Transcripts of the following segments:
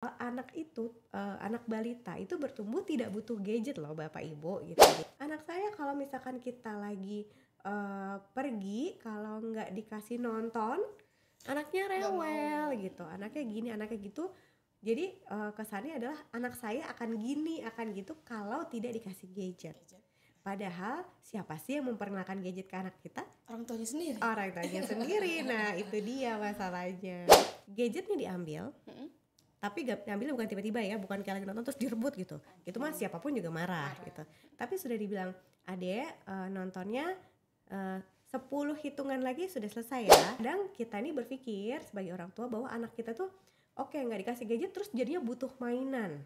Anak itu, anak balita itu bertumbuh tidak butuh gadget loh Bapak Ibu gitu. Anak saya kalau misalkan kita lagi pergi, kalau nggak dikasih nonton, anaknya rewel gitu, anaknya gini, anaknya gitu. Jadi kesannya adalah anak saya akan gini, akan gitu kalau tidak dikasih gadget. Padahal siapa sih yang memperkenalkan gadget ke anak kita? Orang tuanya sendiri. Orang tuanya sendiri. Nah itu dia masalahnya. Gadgetnya diambil, tapi diambil bukan tiba-tiba ya, bukan kayak lagi nonton terus direbut gitu. Itu mah siapapun juga marah gitu. Tapi sudah dibilang, adek nontonnya 10 hitungan lagi sudah selesai ya. Kadang kita ini berpikir sebagai orang tua bahwa anak kita tuh oke, nggak dikasih gadget terus jadinya butuh mainan,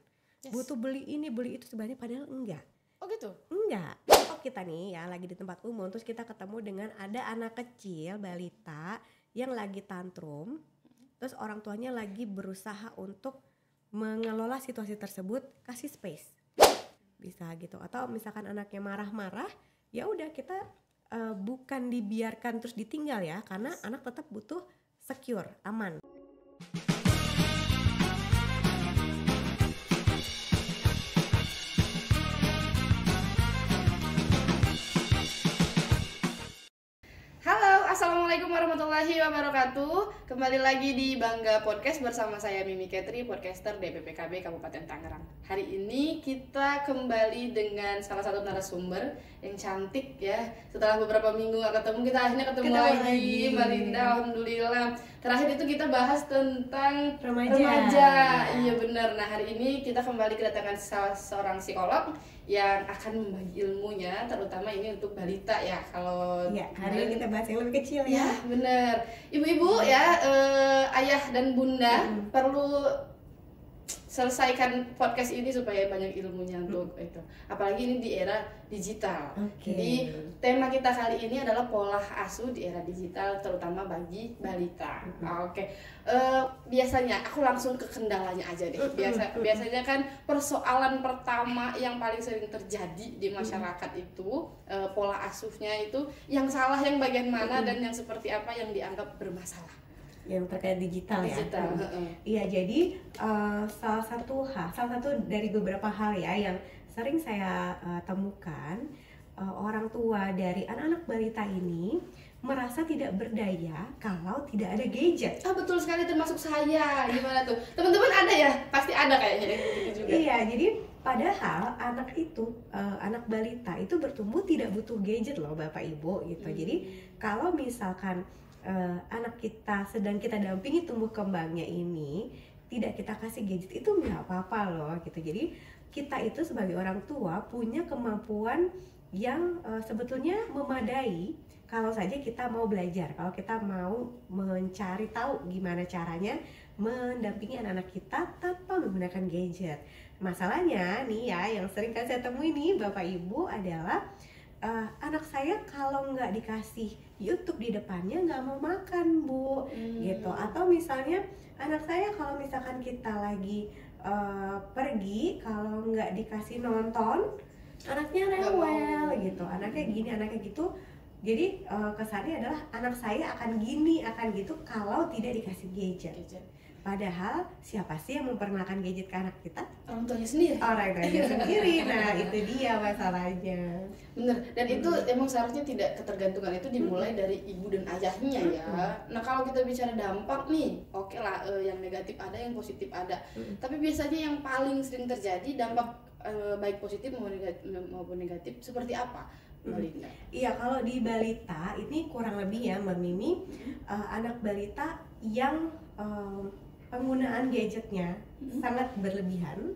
butuh beli ini beli itu sebenarnya, padahal enggak. Oh gitu? Enggak. Oh kita nih ya lagi di tempat umum, terus kita ketemu dengan ada anak kecil balita yang lagi tantrum. Terus orang tuanya lagi berusaha untuk mengelola situasi tersebut, kasih space, bisa gitu. Atau misalkan anaknya marah-marah, ya udah kita bukan dibiarkan terus ditinggal ya, karena anak tetap butuh secure, aman. Assalamualaikum warahmatullahi wabarakatuh. Kembali lagi di Bangga Podcast bersama saya Mimi Ketri, podcaster DPPKB Kabupaten Tangerang. Hari ini kita kembali dengan salah satu narasumber yang cantik ya. Setelah beberapa minggu gak ketemu, kita akhirnya ketemu lagi. Mbak Linda, alhamdulillah. Terakhir itu kita bahas tentang remaja. Iya benar. Nah hari ini kita kembali kedatangan seorang psikolog yang akan membagi ilmunya, terutama ini untuk balita ya. Kalau ya, hari ini kita bahas yang lebih kecil ya. Ya benar. Ibu-ibu ya, ayah dan bunda perlu selesaikan podcast ini supaya banyak ilmunya untuk itu. Apalagi ini di era digital. Jadi tema kita kali ini adalah pola asuh di era digital, terutama bagi balita. Biasanya aku langsung ke kendalanya aja deh. Biasanya kan persoalan pertama yang paling sering terjadi di masyarakat itu pola asuhnya itu yang salah yang bagian mana dan yang seperti apa yang dianggap bermasalah. Yang terkait digital ya. Iya, jadi salah satu dari beberapa hal ya yang sering saya temukan, orang tua dari anak-anak balita ini merasa tidak berdaya kalau tidak ada gadget. Betul sekali, termasuk saya. Gimana tuh? Teman-teman ada ya? Pasti ada kayaknya gitu juga. Iya, jadi padahal anak itu, anak balita itu bertumbuh tidak butuh gadget loh Bapak Ibu gitu. Jadi kalau misalkan anak kita sedang kita dampingi tumbuh kembangnya ini, tidak kita kasih gadget itu nggak apa-apa loh gitu. Jadi kita itu sebagai orang tua punya kemampuan yang sebetulnya memadai kalau saja kita mau belajar, kalau kita mau mencari tahu gimana caranya mendampingi anak-anak kita tanpa menggunakan gadget. Masalahnya nih ya, yang sering kan saya temui nih Bapak Ibu adalah anak saya kalau nggak dikasih YouTube di depannya nggak mau makan Bu, gitu. Atau misalnya anak saya kalau misalkan kita lagi pergi, kalau nggak dikasih nonton, anaknya rewel gitu, anaknya gini, anaknya gitu. Jadi kesannya adalah anak saya akan gini, akan gitu kalau tidak dikasih gadget. Padahal siapa sih yang memperkenalkan gadget ke anak kita? Orang tuanya sendiri. Orang tuanya sendiri. Nah itu dia masalahnya. Bener. Dan itu emang seharusnya tidak, ketergantungan itu dimulai dari ibu dan ayahnya ya. Nah kalau kita bicara dampak nih, oke lah, yang negatif ada, yang positif ada. Tapi biasanya yang paling sering terjadi dampak baik positif maupun negatif seperti apa? Balita. Iya, kalau di balita ini kurang lebih ya Mbak Mimi, anak balita yang penggunaan gadgetnya sangat berlebihan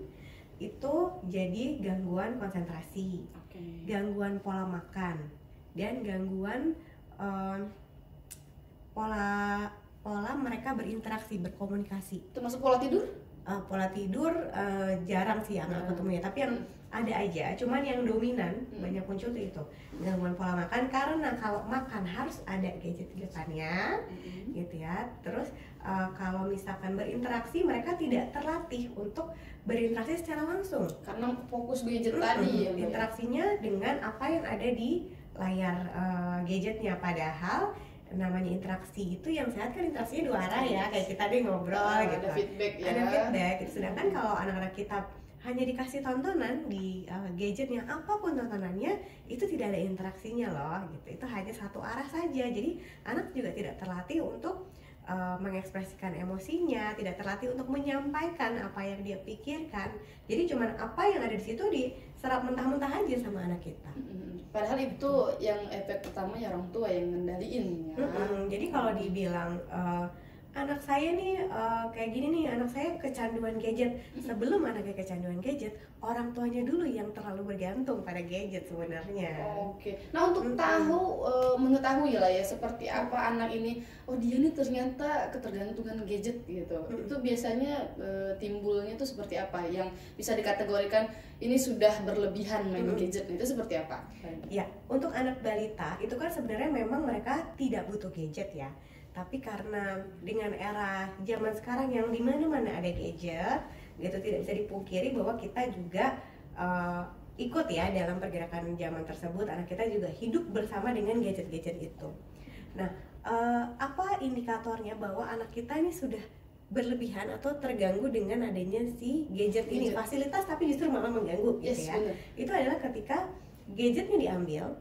itu jadi gangguan konsentrasi, gangguan pola makan, dan gangguan pola mereka berinteraksi, berkomunikasi. Termasuk pola tidur? Pola tidur jarang sih yang aku temui, tapi yang ada aja, cuman yang dominan banyak muncul tuh itu gangguan pola makan, karena kalau makan harus ada gadget di depannya gitu ya. Terus kalau misalkan berinteraksi, mereka tidak terlatih untuk berinteraksi secara langsung karena fokus gadget tadi ya, interaksinya dengan apa yang ada di layar gadgetnya. Padahal namanya interaksi itu yang sehat kan interaksinya dua arah ya, kayak kita deh ngobrol gitu, ada feedback ya. ada feedback gitu. Sedangkan kalau anak-anak kita hanya dikasih tontonan di gadgetnya, apapun tontonannya itu tidak ada interaksinya loh gitu, itu hanya satu arah saja. Jadi anak juga tidak terlatih untuk mengekspresikan emosinya, tidak terlatih untuk menyampaikan apa yang dia pikirkan. Jadi cuman apa yang ada di situ diserap mentah-mentah aja sama anak kita. Padahal itu yang efek pertama ya orang tua yang ngendaliin ya. Jadi kalau dibilang anak saya nih kayak gini nih, anak saya kecanduan gadget. Sebelum anaknya kecanduan gadget, orang tuanya dulu yang terlalu bergantung pada gadget sebenarnya. Oke. Nah untuk mengetahui lah ya seperti apa anak ini, oh dia nih ternyata ketergantungan gadget gitu. Itu biasanya timbulnya tuh seperti apa? Yang bisa dikategorikan ini sudah berlebihan main gadget, itu seperti apa? Ya, untuk anak balita itu kan sebenarnya memang mereka tidak butuh gadget ya. Tapi karena dengan era zaman sekarang yang di mana-mana ada gadget, gitu, tidak bisa dipungkiri bahwa kita juga ikut ya dalam pergerakan zaman tersebut. Anak kita juga hidup bersama dengan gadget-gadget itu. Nah, apa indikatornya bahwa anak kita ini sudah berlebihan atau terganggu dengan adanya si gadget ini, fasilitas tapi justru malah mengganggu gitu ya. Itu adalah ketika gadgetnya diambil.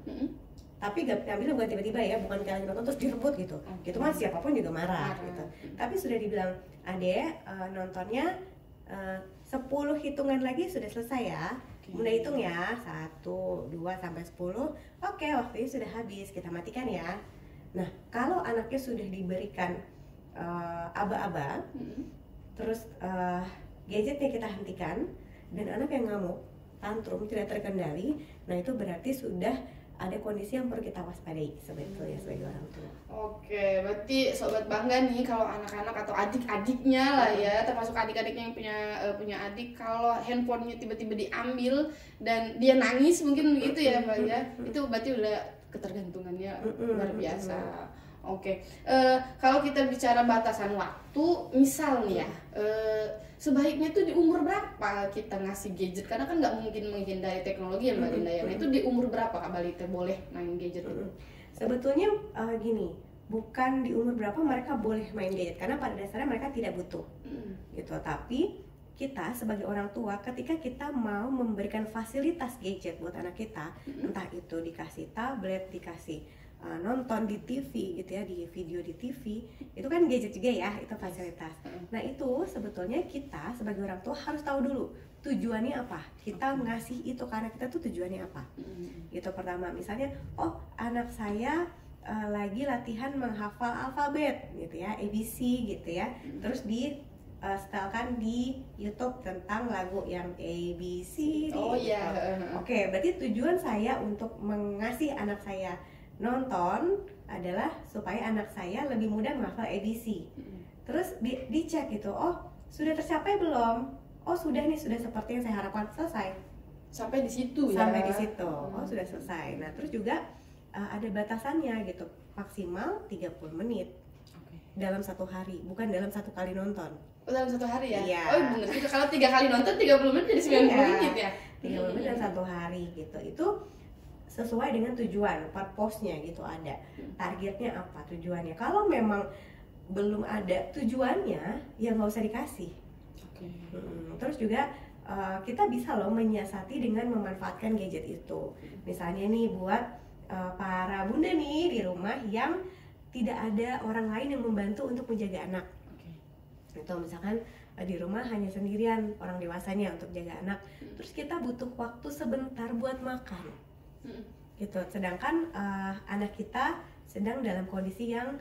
Tapi gak diambil bukan tiba-tiba ya, bukan kalian nonton terus direbut gitu. Gitu mah siapapun juga marah gitu. Tapi sudah dibilang, Ade nontonnya 10 hitungan lagi sudah selesai ya. Bunda hitung ya, 1, 2 sampai 10. Oke, waktunya sudah habis, kita matikan ya. Nah, kalau anaknya sudah diberikan aba-aba, terus gadgetnya kita hentikan, dan anak yang ngamuk, tantrum, tidak terkendali, nah itu berarti sudah ada kondisi yang perlu kita waspadai sebetulnya sebagai orang tua. Oke, berarti sobat bangga nih kalau anak-anak atau adik-adiknya lah ya, termasuk adik-adiknya yang punya adik, kalau handphonenya tiba-tiba diambil dan dia nangis mungkin begitu ya Mbak ya, itu berarti udah ketergantungannya luar biasa. Oke, kalau kita bicara batasan waktu, misal nih ya, sebaiknya tuh di umur berapa kita ngasih gadget? Karena kan nggak mungkin menghindari teknologi ya Mbak Linda ya. Nah itu di umur berapa Kak balita boleh main gadget itu? Sebetulnya gini, bukan di umur berapa mereka boleh main gadget, karena pada dasarnya mereka tidak butuh, gitu. Tapi kita sebagai orang tua, ketika kita mau memberikan fasilitas gadget buat anak kita, entah itu dikasih tablet, dikasih nonton di TV gitu ya, di video di TV, itu kan gadget juga ya, itu fasilitas. Nah itu sebetulnya kita sebagai orang tua harus tahu dulu tujuannya apa, kita ngasih itu karena kita tuh tujuannya apa. Gitu pertama, misalnya oh anak saya lagi latihan menghafal alfabet gitu ya, ABC gitu ya, terus di setelkan di YouTube tentang lagu yang ABC. Oh iya. Oke, berarti tujuan saya untuk mengasih anak saya nonton adalah supaya anak saya lebih mudah menghafal ABC. Terus dicek gitu, oh sudah tercapai belum? Oh sudah nih, sudah seperti yang saya harapkan. Selesai. Sampai di situ ya? Sampai di situ, oh sudah selesai. Nah terus juga ada batasannya gitu, maksimal 30 menit dalam satu hari, bukan dalam satu kali nonton. Oh dalam satu hari ya? Iya. Oh bener, kalau 3 kali nonton 30 menit jadi 90 menit ya? 30 menit dalam satu hari gitu, itu sesuai dengan tujuan, purpose-nya gitu, ada targetnya apa, tujuannya. Kalau memang belum ada tujuannya, ya nggak usah dikasih. Terus juga kita bisa loh menyiasati dengan memanfaatkan gadget itu. Misalnya nih buat para bunda nih di rumah yang tidak ada orang lain yang membantu untuk menjaga anak. Atau misalkan di rumah hanya sendirian orang dewasanya untuk jaga anak, terus kita butuh waktu sebentar buat makan. Gitu. Sedangkan anak kita sedang dalam kondisi yang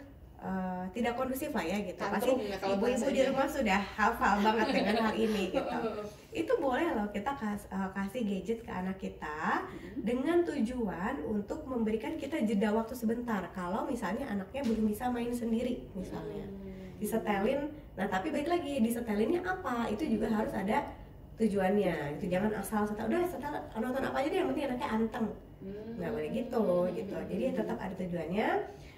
tidak kondusif lah ya gitu. Pasti ibu-ibu di rumah sudah hafal banget dengan hal ini gitu. Itu boleh loh kita kasih gadget ke anak kita dengan tujuan untuk memberikan kita jeda waktu sebentar. Kalau misalnya anaknya belum bisa main sendiri misalnya, disetelin. Nah tapi balik lagi, disetelinnya apa? Itu juga harus ada tujuannya. Itu jangan asal setel, udah setel nonton apa aja deh, yang penting anaknya anteng. Nggak boleh gitu. Jadi tetap ada tujuannya.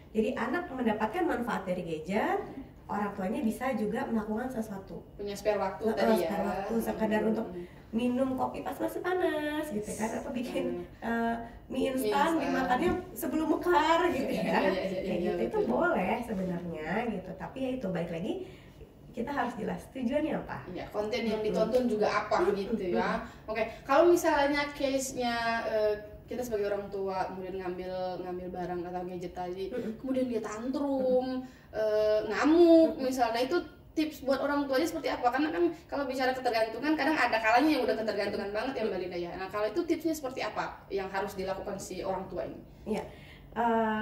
Jadi anak mendapatkan manfaat dari gadget, orang tuanya bisa juga melakukan sesuatu, punya spare waktu tadi ya, spare waktu sekedar untuk minum kopi pas masih panas gitu kan, atau bikin mie instan dimakannya sebelum mekar gitu ya, kayak gitu itu boleh sebenarnya gitu. Tapi ya itu balik lagi kita harus jelas tujuannya apa. Ya, konten yang ditonton juga apa gitu ya. Oke, kalau misalnya case-nya kita sebagai orang tua kemudian ngambil barang atau gadget tadi, kemudian dia tantrum, ngamuk misalnya, itu tips buat orang tuanya seperti apa? Karena kan kalau bicara ketergantungan kadang ada kalanya yang udah ketergantungan banget ya Mbak Linda ya. Nah, kalau itu tipsnya seperti apa yang harus dilakukan si orang tua ini? Iya,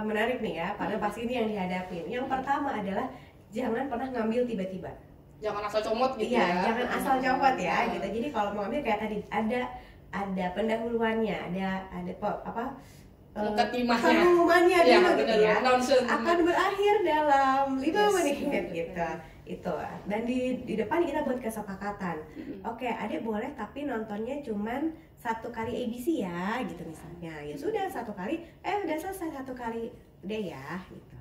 menarik nih ya, pada pas ini yang dihadapin. Yang pertama adalah jangan pernah ngambil tiba-tiba. Jangan asal comot gitu ya. Jangan asal comot ya gitu. Jadi kalau mau ngambil kayak tadi ada pendahuluannya, ada pengumumannya dulu gitu ya. Akan berakhir dalam 5 menit gitu. Itu. Dan di depan kita buat kesepakatan. Oke, Adek boleh tapi nontonnya cuman 1 kali ABC ya gitu misalnya. Ya sudah 1 kali, udah selesai 1 kali deh ya gitu.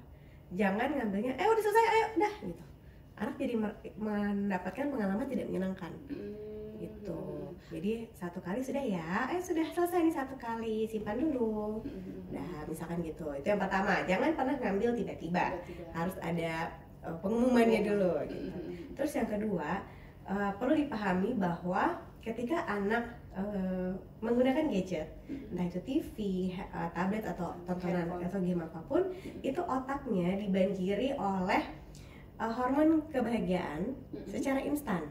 Jangan ngambilnya udah selesai, ayo udah gitu. Anak jadi mendapatkan pengalaman tidak menyenangkan. Gitu. Jadi 1 kali sudah ya, sudah selesai nih 1 kali, simpan dulu. Nah, misalkan gitu. Itu yang pertama, jangan pernah ngambil tiba-tiba. Harus ada pengumumannya dulu gitu. Terus yang kedua, perlu dipahami bahwa ketika anak menggunakan gadget, entah itu TV, tablet atau tontonan atau game apapun, itu otaknya dibanjiri oleh hormon kebahagiaan secara instan.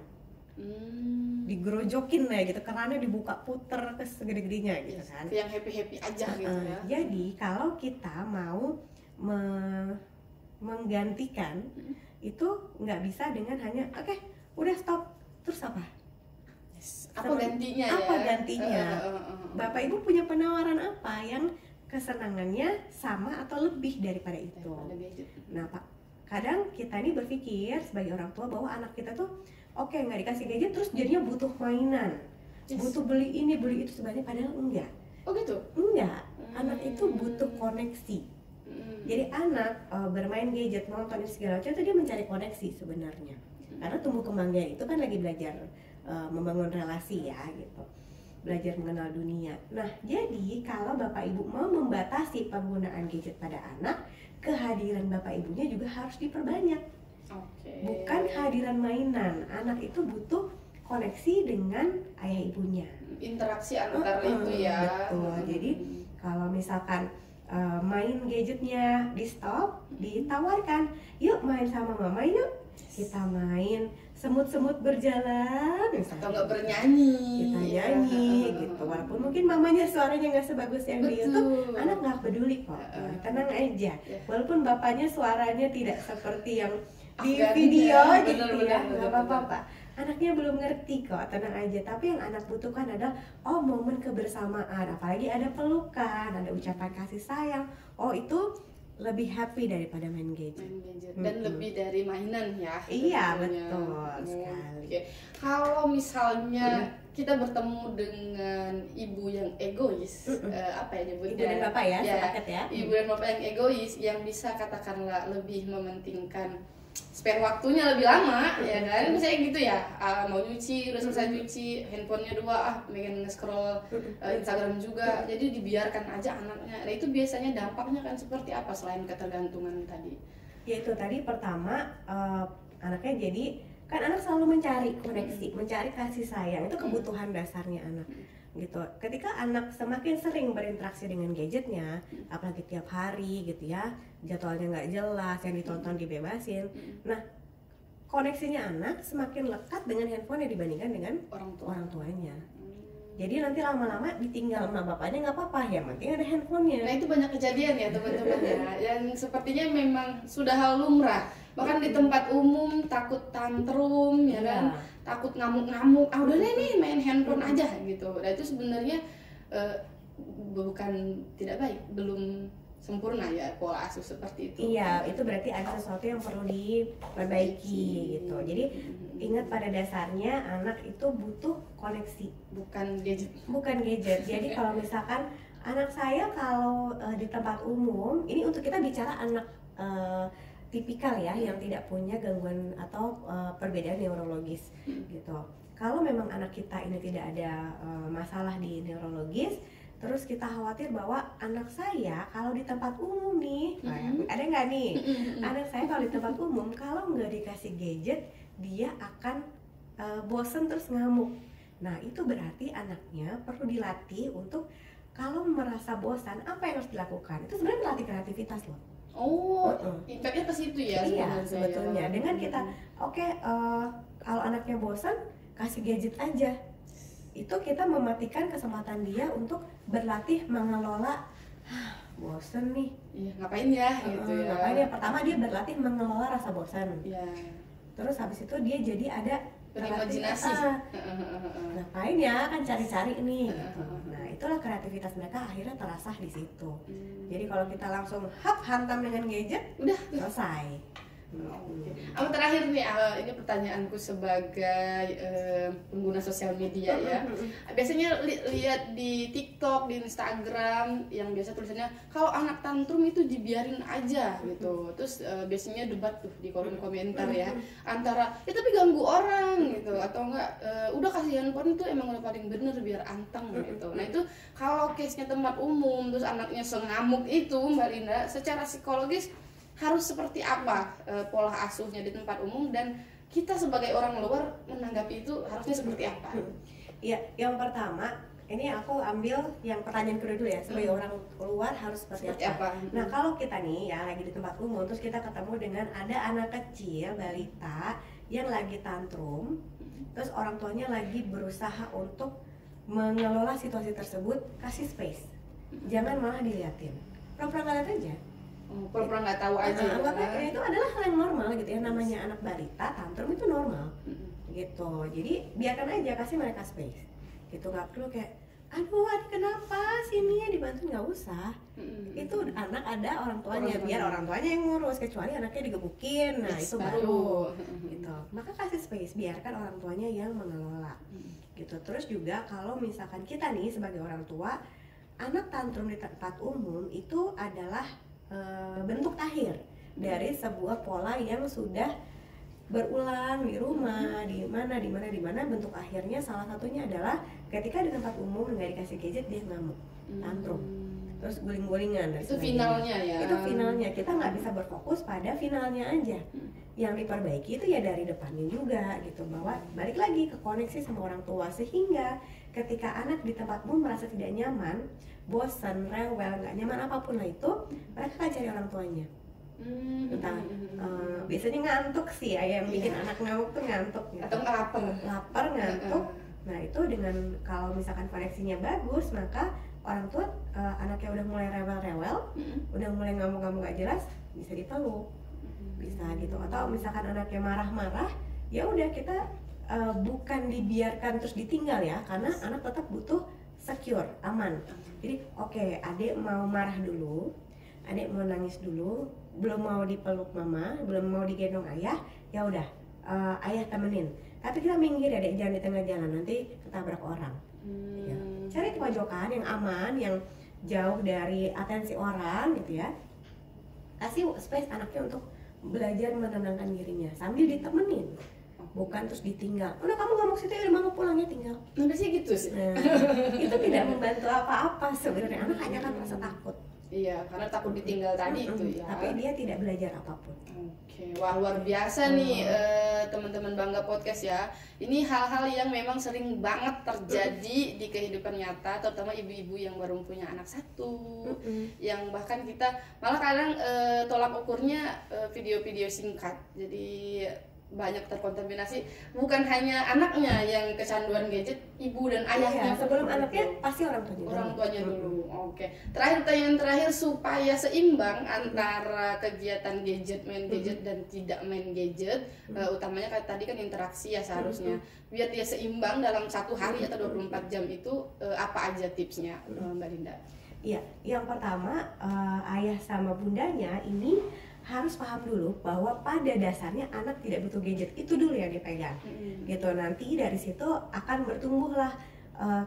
Digerojokin lah gitu, kerannya dibuka puter ke segede-gedenya gitu kan. Yang happy aja gitu ya. Jadi kalau kita mau menggantikan itu nggak bisa dengan hanya oke, udah stop, terus apa? Apa gantinya ya? Apa gantinya? Bapak Ibu punya penawaran apa yang kesenangannya sama atau lebih daripada itu? Nah Pak, kadang kita ini berpikir sebagai orang tua bahwa anak kita tuh oke, nggak dikasih gadget terus jadinya butuh mainan, butuh beli ini beli itu sebenarnya, padahal enggak. Oh gitu? Enggak, anak itu butuh koneksi. Jadi anak bermain gadget, nonton segala macam itu dia mencari koneksi sebenarnya. Karena tumbuh kembangnya itu kan lagi belajar membangun relasi ya gitu, belajar mengenal dunia. Nah jadi kalau Bapak Ibu mau membatasi penggunaan gadget pada anak, kehadiran Bapak Ibunya juga harus diperbanyak. Bukan kehadiran mainan. Anak itu butuh koneksi dengan ayah ibunya, interaksi antara itu ya. Betul. Jadi kalau misalkan main gadgetnya di stop, ditawarkan, yuk main sama mama yuk, kita main semut-semut berjalan misalnya. Atau nggak bernyanyi, kita nyanyi gitu, walaupun mungkin mamanya suaranya nggak sebagus yang di YouTube, anak nggak peduli kok, tenang aja. Walaupun bapaknya suaranya tidak seperti yang di video gitu ya, nggak apa-apa, anaknya belum ngerti kok, tenang aja. Tapi yang anak butuhkan adalah momen kebersamaan, apalagi ada pelukan, ada ucapan kasih sayang. Itu lebih happy daripada main gadget. Dan lebih dari mainan ya. Iya betul sekali. Kalau misalnya kita bertemu dengan ibu yang egois, apa ya nyebutnya? Ibu dan bapak ya, sepakat ya. Ibu dan bapak yang egois, yang bisa katakanlah lebih mementingkan spare waktunya lebih lama, ya kan? Misalnya gitu ya, mau nyuci, udah selesai nyuci, handphonenya 2, pengen nge-scroll Instagram juga, jadi dibiarkan aja anaknya. Nah itu biasanya dampaknya kan seperti apa selain ketergantungan tadi? Ya itu tadi pertama, anaknya jadi, kan anak selalu mencari koneksi, mencari kasih sayang, itu kebutuhan dasarnya anak. Gitu. Ketika anak semakin sering berinteraksi dengan gadgetnya, apalagi tiap hari gitu ya, jadwalnya nggak jelas, yang ditonton dibebasin, nah koneksinya anak semakin lekat dengan handphone dibandingkan dengan orang tuanya. Jadi nanti lama-lama ditinggal sama bapaknya nggak apa-apa, ya penting ada handphonenya. Nah itu banyak kejadian ya teman-teman ya, yang sepertinya memang sudah lumrah. Bahkan di tempat umum takut tantrum ya kan, takut ngamuk-ngamuk, udah nih main handphone aja gitu. Nah itu sebenarnya bukan tidak baik, belum sempurna ya pola asuh seperti itu. Iya, itu berarti ada sesuatu yang perlu diperbaiki gitu. Jadi ingat pada dasarnya anak itu butuh koneksi, bukan gadget. Bukan gadget. Jadi kalau misalkan anak saya kalau di tempat umum, ini untuk kita bicara anak tipikal ya yang tidak punya gangguan atau perbedaan neurologis gitu. Kalau memang anak kita ini tidak ada masalah di neurologis, terus kita khawatir bahwa anak saya kalau di tempat umum nih, ada nggak nih, anak saya kalau di tempat umum kalau nggak dikasih gadget dia akan bosen terus ngamuk. Nah itu berarti anaknya perlu dilatih untuk kalau merasa bosan apa yang harus dilakukan. Itu sebenarnya melatih kreativitas loh. Oh, impactnya ke situ ya? Iya sebetulnya. Dengan kita kalau anaknya bosan kasih gadget aja, itu kita mematikan kesempatan dia untuk berlatih mengelola bosan nih. Iya, ngapain ya gitu ya. Ngapain ya? Pertama dia berlatih mengelola rasa bosan. Iya. Terus habis itu dia jadi ada berimajinasi. Ngapain ya, kan cari-cari nih gitu. Nah itulah kreativitas mereka akhirnya terasah di situ. Jadi kalau kita langsung hantam dengan gadget udah selesai. Yang terakhir nih, ini pertanyaanku sebagai pengguna sosial media ya. Biasanya lihat di TikTok, di Instagram yang biasa tulisannya kalau anak tantrum itu dibiarin aja gitu. Terus biasanya debat tuh di kolom komentar ya, antara ya tapi ganggu orang gitu atau enggak udah kasih handphone itu emang udah paling bener biar anteng gitu. Nah itu kalau case-nya tempat umum terus anaknya sengamuk itu Mbak Linda, secara psikologis harus seperti apa pola asuhnya di tempat umum dan kita sebagai orang luar menanggapi itu harusnya seperti apa? Iya, yang pertama ini aku ambil yang pertanyaan kedua dulu ya, sebagai orang luar harus seperti apa? Nah kalau kita nih ya lagi di tempat umum terus kita ketemu dengan ada anak kecil balita yang lagi tantrum, terus orang tuanya lagi berusaha untuk mengelola situasi tersebut, kasih space, jangan malah diliatin, pura-pura nggak lihat aja. Pura-pura nggak tahu aja. Anggapnya itu adalah hal yang normal gitu ya, namanya anak balita tantrum itu normal gitu. Jadi biarkan aja, kasih mereka space gitu, nggak perlu kayak aduh adik kenapa sini ya dibantu, nggak usah. Itu anak ada orang tuanya, biar orang tuanya yang ngurus, kecuali anaknya digebukin, nah itu baru gitu. Maka kasih space, biarkan orang tuanya yang mengelola gitu. Terus juga kalau misalkan kita nih sebagai orang tua, anak tantrum di tempat umum itu adalah bentuk akhir dari sebuah pola yang sudah berulang di rumah, di mana bentuk akhirnya salah satunya adalah ketika di tempat umum nggak dikasih gadget dia ngamuk, tantrum, terus guling-gulingan. Itu finalnya ya. Itu finalnya, kita nggak bisa berfokus pada finalnya aja. Yang diperbaiki itu ya dari depannya juga gitu, bahwa balik lagi ke koneksi sama orang tua, sehingga ketika anak di tempat umum merasa tidak nyaman, bosan, rewel, nggak nyaman apapun lah itu, mereka akan cari orang tuanya. Entah biasanya ngantuk sih ya, yang bikin anak ngamuk tuh ngantuk gitu. Atau lapar ngantuk. Nah itu dengan kalau misalkan koneksinya bagus, maka orang tua anaknya udah mulai rewel-rewel, udah mulai ngamuk-ngamuk gak jelas, bisa dipeluk, bisa gitu. Atau misalkan anaknya marah-marah, ya udah kita bukan dibiarkan terus ditinggal ya, karena anak tetap butuh secure, aman. Jadi oke, adik mau marah dulu, adik mau nangis dulu, belum mau dipeluk mama, belum mau digendong ayah, ya udah ayah temenin. Tapi kita minggir ya dek, jangan di tengah jalan, nanti ketabrak orang. Ya. Cari pojokan yang aman, yang jauh dari atensi orang gitu ya. Kasih space anaknya untuk belajar menenangkan dirinya sambil ditemenin, bukan terus ditinggal. Udah kamu ngamuk situ, udah mama pulangnya tinggal. Nah, biasanya gitu sih. Nah, itu tidak membantu apa-apa sebenarnya. Anak hanya akan merasa takut. Iya, karena takut ditinggal tadi itu ya. Tapi dia tidak belajar apapun. Oke, wah luar biasa nih teman-teman Bangga Podcast ya. Ini hal-hal yang memang sering banget terjadi di kehidupan nyata, terutama ibu-ibu yang baru punya anak satu, yang bahkan kita malah kadang tolak ukurnya video-video singkat. Jadi banyak terkontaminasi, bukan hanya anaknya yang kecanduan gadget, ibu dan ayahnya. Iya, sebelum anaknya pasti orang tuanya dulu. Oke. Terakhir, pertanyaan terakhir, supaya seimbang antara kegiatan gadget, main gadget dan tidak main gadget, utamanya kayak tadi kan interaksi ya seharusnya, biar dia seimbang dalam satu hari atau 24 jam itu, apa aja tipsnya Mbak Linda? Iya, yang pertama ayah sama bundanya ini harus paham dulu bahwa pada dasarnya anak tidak butuh gadget, itu dulu yang dipegang gitu. Nanti dari situ akan bertumbuhlah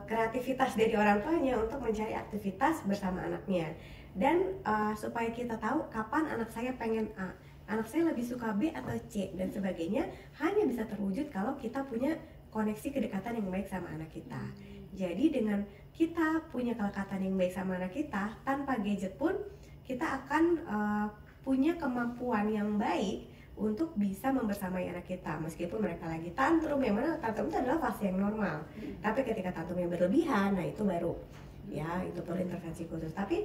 kreativitas dari orang tuanya untuk mencari aktivitas bersama anaknya. Dan supaya kita tahu kapan anak saya pengen A, anak saya lebih suka B atau C dan sebagainya, hanya bisa terwujud kalau kita punya koneksi kedekatan yang baik sama anak kita. Jadi dengan kita punya kedekatan yang baik sama anak kita, tanpa gadget pun kita akan punya kemampuan yang baik untuk bisa membersamai anak kita. Meskipun mereka lagi tantrum, yang mana tantrum itu adalah fase yang normal. Tapi ketika tantrumnya berlebihan, nah itu baru ya, itu perlu intervensi khusus. Tapi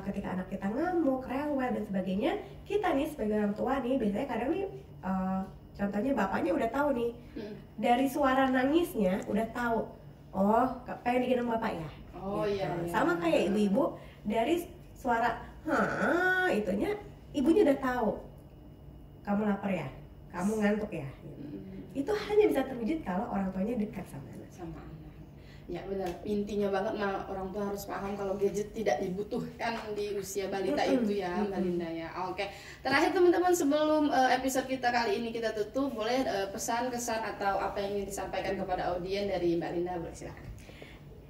ketika anak kita ngamuk, rewel dan sebagainya, kita nih sebagai orang tua nih biasanya kadang nih contohnya bapaknya udah tahu nih dari suara nangisnya udah tahu, oh pengen digendong bapak ya. Oh gitu. iya. Sama kayak ibu-ibu dari suara itunya ibunya udah tahu kamu lapar ya, kamu ngantuk ya. Gitu. Itu hanya bisa terwujud kalau orang tuanya dekat sama anak. Ya benar, intinya banget orang tua harus paham kalau gadget tidak dibutuhkan di usia balita itu ya Mbak Linda ya. Oke, terakhir teman-teman sebelum episode kita kali ini kita tutup, boleh pesan, kesan atau apa yang ingin disampaikan kepada audiens dari Mbak Linda, boleh silakan.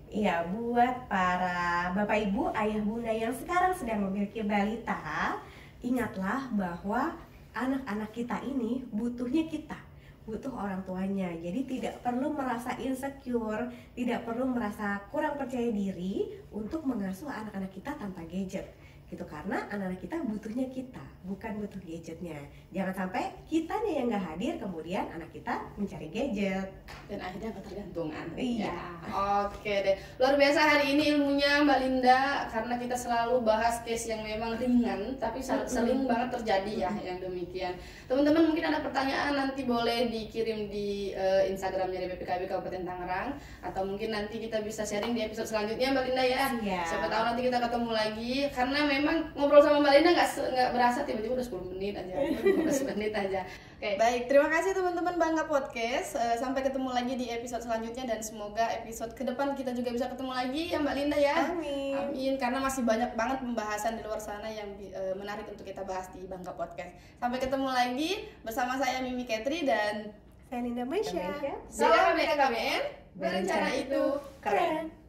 Iya, buat para bapak ibu, ayah bunda yang sekarang sedang memiliki balita, ingatlah bahwa anak-anak kita ini butuhnya kita, butuh orang tuanya. Jadi tidak perlu merasa insecure, tidak perlu merasa kurang percaya diri untuk mengasuh anak-anak kita tanpa gadget gitu, karena anak-anak kita butuhnya kita, bukan butuh gadgetnya. Jangan sampai kitanya yang nggak hadir, kemudian anak kita mencari gadget dan akhirnya ketergantungan. Iya. Ya, oke deh, luar biasa hari ini ilmunya Mbak Linda, karena kita selalu bahas case yang memang ringan tapi sering banget terjadi ya yang demikian. Teman-teman mungkin ada pertanyaan, nanti boleh dikirim di Instagramnya DPPKB Kabupaten Tangerang, atau mungkin nanti kita bisa sharing di episode selanjutnya Mbak Linda ya. Iya. Siapa tahu nanti kita ketemu lagi, karena memang ngobrol sama Mbak Linda nggak berasa tiba-tiba udah 10 menit aja, 15 menit aja. Oke, baik, terima kasih teman-teman Bangga Podcast. Sampai ketemu lagi di episode selanjutnya, dan semoga episode ke depan kita juga bisa ketemu lagi ya Mbak Linda ya. Amin. Amin, karena masih banyak banget pembahasan di luar sana yang menarik untuk kita bahas di Bangga Podcast. Sampai ketemu lagi bersama saya Mimi Ketri dan saya Linda Maisha. Salam BKKBN, berencana itu keren.